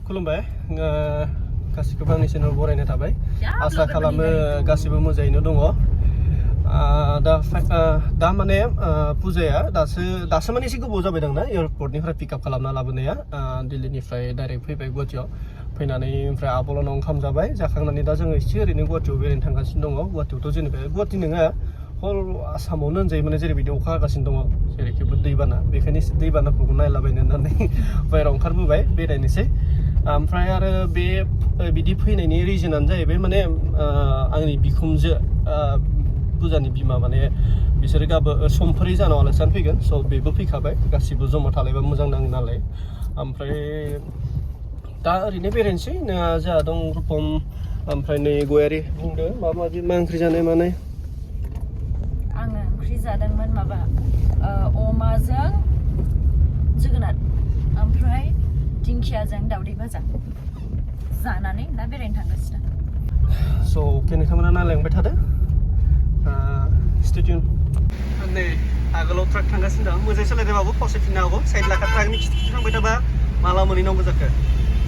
खुलुमबाय गासिखौबो आंनि चेनेल बरायनाय थाबाय आसा खालामो गासिबो मोजाङैनो दङ दा माने पुजाया दासो माने एसे गोबाव जाबाय दांना एयारपर्टनिफ्राय पिकआप खालामना लाबोनाया दिल्लीनिफ्राय डाइरेक्ट फैबाय गुवाहाटीयाव फैनानै ओमफ्राय आबलानाव ओंखाम जाबाय जाखांनानै दा जोङो एसे ओरैनो गुवाहाटीयाव बेरायनो थांगासिनो दङ गुवाहाटीयावथ' जेनेबा गुवाहाटी नङा हल आसामावनो होनजायो माने जेरैबायदि अखा हागासिनो दङ जेरैखिबो दैबाना बेखायनो एसे दैबानाफोरखौ नायलाबायनो होननानै बायहेरायाव ओंखारबोबाय बेरायनोसै ओमफ्राय आरो बे बिदि फैनायनि रिजनानो जाहैबाय माने आंनि बिखुनजो पुजानि बिमा माने बिसोरो गाबो समफोरै जानाव आलासियानो फैगोन स' बेबो फैखाबाय गासिबो जमा थालायबा मोजां नाङो नालाय ओमफ्राय दा ओरैनो बेरायनोसै जोंहा दं रुपम ओमफ्राय नै गयारि बुंदो माबा माबि मा ओंख्रि जानाय मानाय आङो ओंख्रि जादोंमोन माबा अमाजों जोगोनार ओमफ्राय दिंखियाजों दावदै भाजा जानानै दा बेरायनो थांगासिनो स' अके नोंथांमोना नायलांबाय थादो स्टे टिउन नै आगोलाव ट्राक थांगासिनो दं मोजाङै सालायदोंबाबो फावसायफिननो हागौ साइड लाखा ट्राकनि खिथु थांबाय थाबा माला मोनहैनांगौ जाखो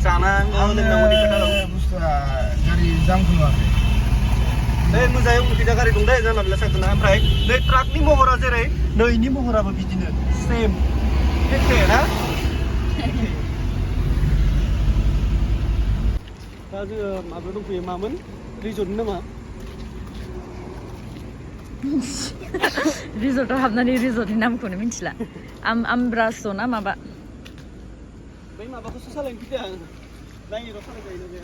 जानांगौ लोंनांगौनि खोथा दं बुस्थुआ गारि जाम खोमाखै नै मोजाङै उनखैजा गारि दं दे जानला मोनला साइड ओमफ्राय नै ट्राकनि महरा जेरै नैनि महराबो बिदिनो सेम एखे ना दा जोङो माबायाव दंफैयो मामोन रिजर्टनि नामा रिजर्टआव हाबनानै रिजर्टनि नामखौनो मिथिला आमब्रास ना माबा बै माबाखौसो सालायनो फैदों आं नायनो सालायजायोना बे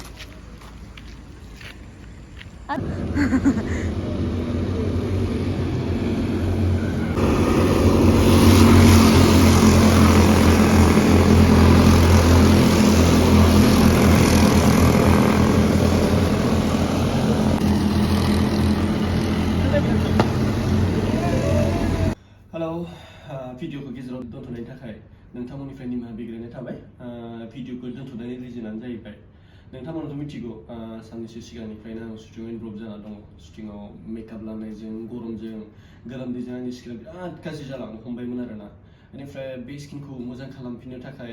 हेलौ भिडिअखौ गेजेराव दोनथ'नायनि थाखाय नोंथांमोननिफ्राय निमाहा बिग्रायनाय थाबाय भिडिअखौ दोनथ'नायनि रिजनानो जाहैबाय नोंथांमोनाथ' मिथिगौ साननैसो सिगांनिफ्रायनो आं शुटिंआव इनभल्भ जाना दङ शुटिंआव मेकआप लानायजों गरमजों गोलोमदैजों आंनि स्किना बिराद गाज्रि जालांनो हमबायमोन आरोना बेनिफ्राय बे स्किनखौ मोजां खालामफिननो थाखाय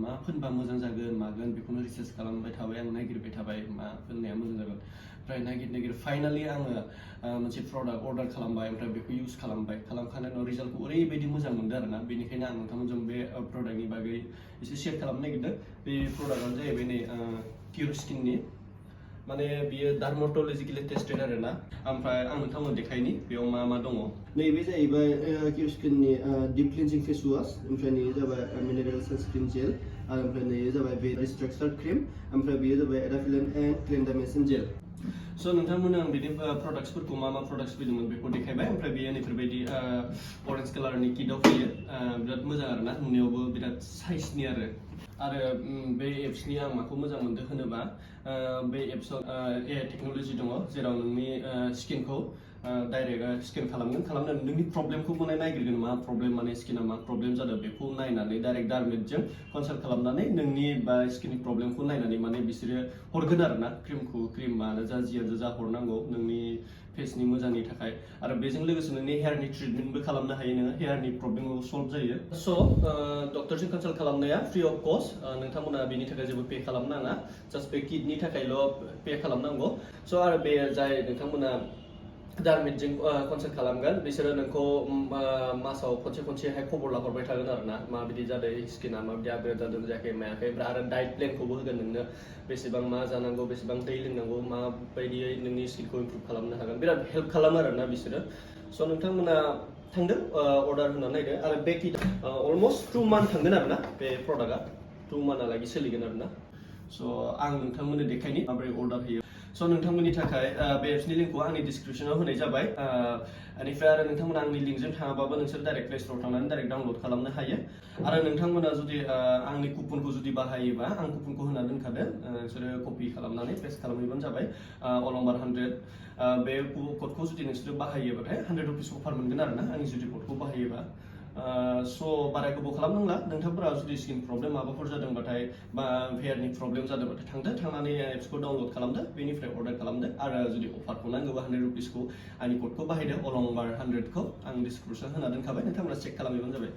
मा फोनबा मोजां जागोन मागोन बेखौनो रिसार्च खालामबाय थाबाय आं नागिरबाय थाबाय मा फोननाया मोजां जागोन ओमफ्राय नागिर फाइनालि आङो मोनसे प्रडाक्ट अर्डार खालामबाय ओमफ्राय बेखौ इउज खालामखांनायनि उनाव रिजाल्टखौ ओरैबायदि मोजां मोनदों आरोना बेनिखायनो आं नोंथांमोनजों बे प्रडाक्टनि बागै एसे शेयार खालामनो नागिरदों बे प्रडाक्टआनो जाहैबाय नै कियर स्किननि माने बियो डार्मेट'लजिकेलि टेस्टेड आरोना ओमफ्राय आं नोंथांमोन देखायनि बेयाव मा दङ नैबे जाहैबाय कियर स्किननि डिप क्लिनजिं फेस वाश ओमफ्राय नैयो जाबाय मिनेरेल सानस्क्रिन जेल आरो ओमफ्राय नैयो जाबाय बे रिस्ट्राक्चार क्रिम ओमफ्राय बेयो जाबाय एडाफिलेन्ट एन्ड क्लेन्डामेसिन जेल स' नोंथांमोननो आं बिदि प्रडाक्ट्सफोरखौ मा प्रडाक्ट्स फैदोंमोन बेखौ देखायबाय ओमफ्राय बेयो नैफोरबायदि अरेन्ज कालारनि किटआव फैयो बिराद मोजां आरोना नुनायावबो बिराद साइजनि आरो बे एप्सनि आं माखौ मोजां मोनदों होनोबा बे एप्सआव AI टेक्न'लजि दङ जेराव नोंनि स्किनखौ डाइरेक्ट स्केन खालामनानै नोंनि प्रब्लेमखौ माने नायगिरगोन मा प्रब्लेम माने स्किना मा प्रब्लेम जादों बेखौ नायनानै डाइरेक्ट डार्मेटजों कनसाल्ट खालामनानै नोंनि बा स्किननि प्रब्लेमखौ नायनानै माने बिसोरो हरगोन आरोना क्रिमानो जियानो जा हरनांगौ नोंनि फेसनि मोजांनि थाखाय आरो बेजों लोगोसे नोंनि हेयारनि ट्रिटमेन्टबो खालामनो हायो नोङो हेयारनि प्रब्लेमाव सल्भ जायो स' डक्टरजों कनसाल्ट खालामनाया फ्रि अफ कस्ट नोंथांमोना बेनि थाखाय जेबो पे खालामनाङा जास्ट बे किटनि थाखायल' पे खालामनांगौ स' आरो बे जाय नोंथांमोना डार्मेटजों कनसाल्ट खालामगोन बिसोरो नोंखौ मासाव खनसेहाय खबर लाहरबाय थागोन आरोना माबायदि जादों स्किना माबायदि आपग्रेड जादों जायाखै मायाखै ओमफ्राय आरो डाइट प्लेनखौबो होगोन नोंनो बेसेबां मा जानांगौ बेसेबां दै लोंनांगौ माबायदियै नोंनि स्किनखौ इमप्रुभ खालामनो हागोन बिराद हेल्प खालामो आरोना बिसोरो स' नोंथांमोना थांदो अर्डार होनानै नायदो आरो बे किट अलमस्ट 2 मान्थ थांगोन आरोना बे प्रडाक्टआ 2 मान्थहालागै सोलिगोन आरोना स' आं नोंथांमोननो देखायनि माबोरै अर्डार होयो स' नोंथांमोननि थाखाय बे एप्सनि लिंकखौ आंनि डिसक्रिपसनाव होनाय जाबाय बेनिफ्राय आरो नोंथांमोना आंनि लिंकजों थाङाबाबो नोंसोर डाइरेक्ट प्ले स्ट'राव थांनानै डाइरेक्ट डाउनलड खालामनो हायो आरो नोंथांमोना जुदि आंनि कुपनखौ जुदि बाहायोबा आं कुपनखौ होना दोनखादों नोंसोरो कपि खालामनानै पेस्ट खालामहैबानो जाबाय अलंबार 100 बे क'डखौ जुदि नोंसोरो बाहायोबाथाय 100 रुपिस अफार मोनगोन आरोना आंनि जुदि क'डखौ बाहायोबा स' बारा गोबाव खालामनांला नोंथांफोरा जुदि स्किन प्रब्लेम माबाफोर जादोंबाथाय बा हेयारनि प्रब्लेम जादोंबाथाय थांनानै एप्सखौ डाउनलड खालामदो बेनिफ्राय अर्डार खालामदो आरो जुदि अफारखौ नांगौबा 100 रुपिसखौ आंनि क'डखौ बाहायदो अलंबार 100खौ आं डिसक्रिपसन होना दोनखाबाय नोंथांमोना चेक खालामहैबानो जाबाय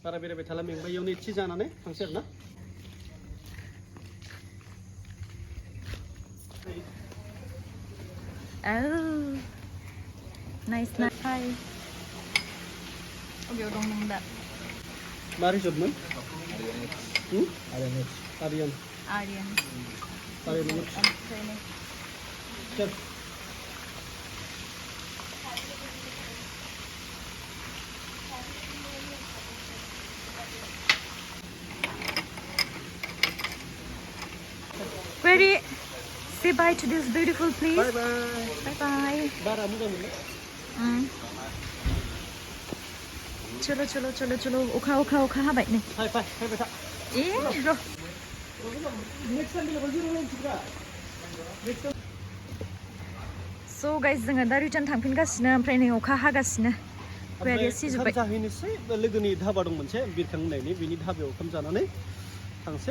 बारा बेरायबाय थाला मेंबाय इयावनो एसे जानानै थांसै आरो ना Oh, nice, nice. Hi. Okay, dong dong dah. मा रिजर्टमोन Ada nih. Aryan Aryan. Aryan Training. चल Ready? Say bye to this beautiful place. Bye bye Bye bye. बारा मोजां मोनला चलो चलो चलो चलो अखा अखा अखा हाबाय नै फाय फाय फायबाय था ए र नेक्स्ट टाइम बेलेगाव जिरायना मिथिग्रा स' गाइस जोङो दा रिटार्न थांफिनगासिनो ओमफ्राय नै अखा हागासिनो गयारिया सिजोब्बाय जाहैनोसै लोगोनि धाबा दं मोनसे बिरखां होननायनि बिनि धाबायाव ओंखाम जानानै थांसै